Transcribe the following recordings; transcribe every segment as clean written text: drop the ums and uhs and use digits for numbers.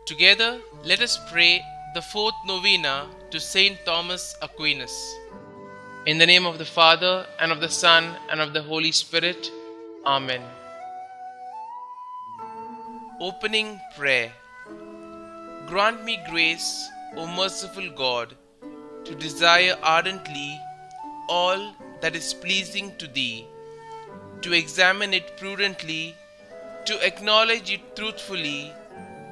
Together, let us pray the fourth novena to St Thomas Aquinas. In the name of the Father, and of the Son, and of the Holy Spirit. Amen. Opening Prayer. Grant me grace, O merciful God, to desire ardently all that is pleasing to Thee, to examine it prudently, to acknowledge it truthfully,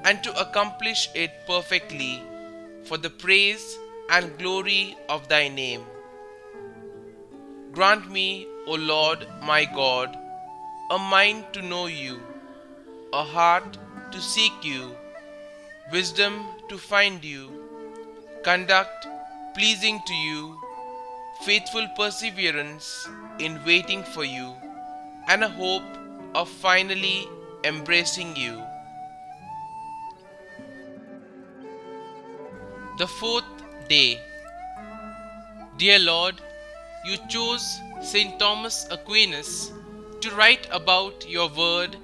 and to accomplish it perfectly, for the praise and glory of Thy name. Grant me, O Lord my God, a mind to know You, a heart to seek You, wisdom to find You, conduct pleasing to You, faithful perseverance in waiting for You, and a hope of finally embracing You. The fourth day. Dear Lord, You chose St Thomas Aquinas to write about Your word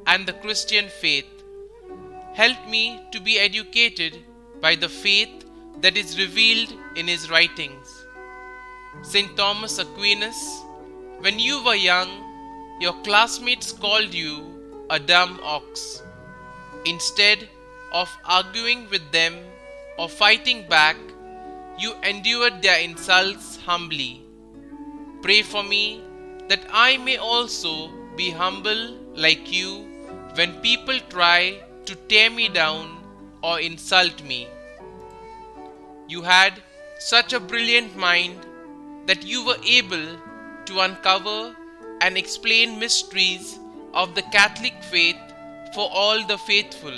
and the Christian faith. Help me to be educated by the faith that is revealed in his writings. St Thomas Aquinas, when you were young, your classmates called you a dumb ox. Instead of arguing with them or fighting back, you endured their insults humbly. Pray for me that I may also be humble like you when people try to tear me down or insult me. You had such a brilliant mind that you were able to uncover and explain mysteries of the Catholic faith for all the faithful.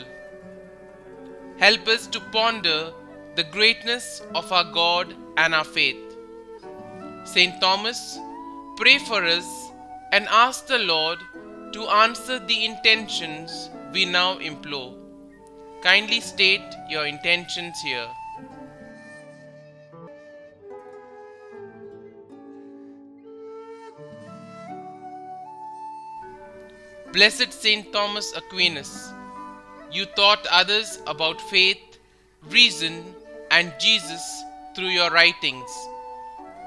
Help us to ponder the greatness of our God and our faith. St. Thomas, pray for us and ask the Lord to answer the intentions we now implore. Kindly state your intentions here. Blessed St. Thomas Aquinas, you taught others about faith, reason, and Jesus through your writings.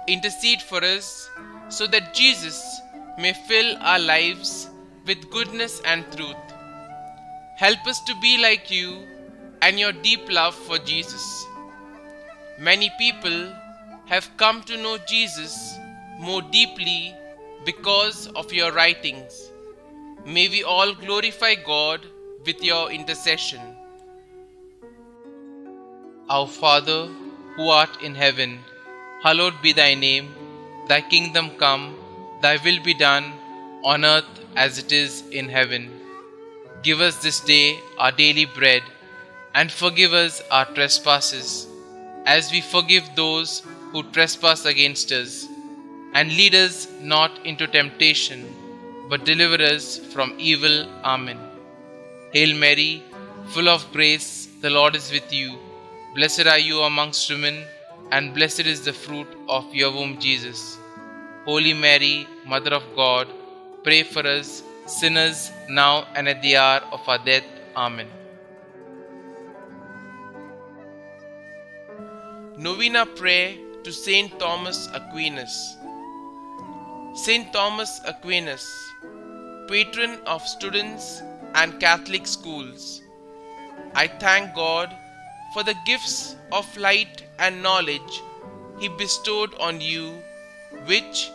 Intercede for us so that Jesus may fill our lives with goodness and truth. Help us to be like you and your deep love for Jesus. Many people have come to know Jesus more deeply because of your writings. May we all glorify God with your intercession. Our Father, who art in heaven, hallowed be thy name. Thy kingdom come, thy will be done, on earth as it is in heaven. Give us this day our daily bread, and forgive us our trespasses, as we forgive those who trespass against us. And lead us not into temptation, but deliver us from evil. Amen. Hail Mary, full of grace, the Lord is with you. Blessed are you amongst women, and blessed is the fruit of your womb, Jesus. Holy Mary, Mother of God, pray for us sinners now and at the hour of our death. Amen. Novena Prayer to St. Thomas Aquinas. St. Thomas Aquinas, patron of students and Catholic schools, I thank God for the gifts of light and knowledge He bestowed on you, which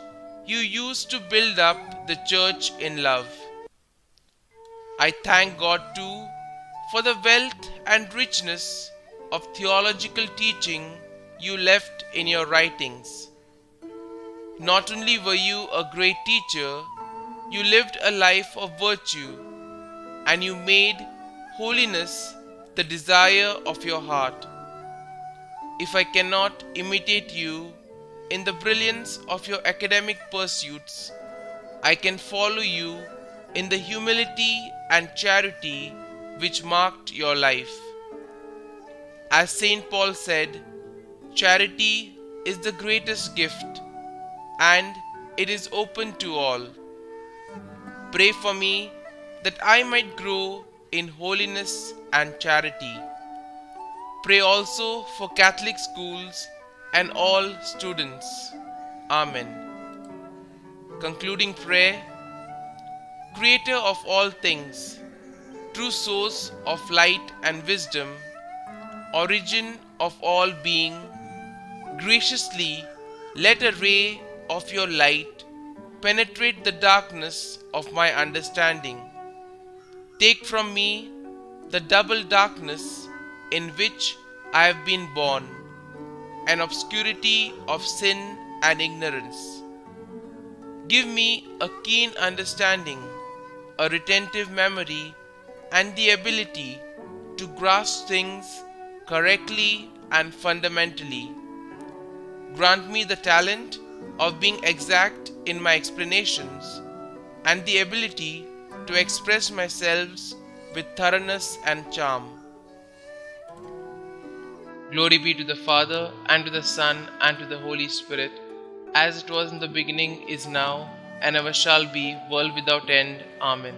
you used to build up the Church in love. I thank God too for the wealth and richness of theological teaching you left in your writings. Not only were you a great teacher, you lived a life of virtue, and you made holiness the desire of your heart. If I cannot imitate you in the brilliance of your academic pursuits, I can follow you in the humility and charity which marked your life. As St. Paul said, charity is the greatest gift, and it is open to all. Pray for me that I might grow in holiness and charity. Pray also for Catholic schools and all students. Amen. Concluding prayer. Creator of all things, true source of light and wisdom, origin of all being, graciously let a ray of your light penetrate the darkness of my understanding. Take from me the double darkness in which I have been born, an obscurity of sin and ignorance. Give me a keen understanding, a retentive memory, and the ability to grasp things correctly and fundamentally. Grant me the talent of being exact in my explanations and the ability to express myself with thoroughness and charm. Glory be to the Father, and to the Son, and to the Holy Spirit, as it was in the beginning, is now, and ever shall be, world without end. Amen.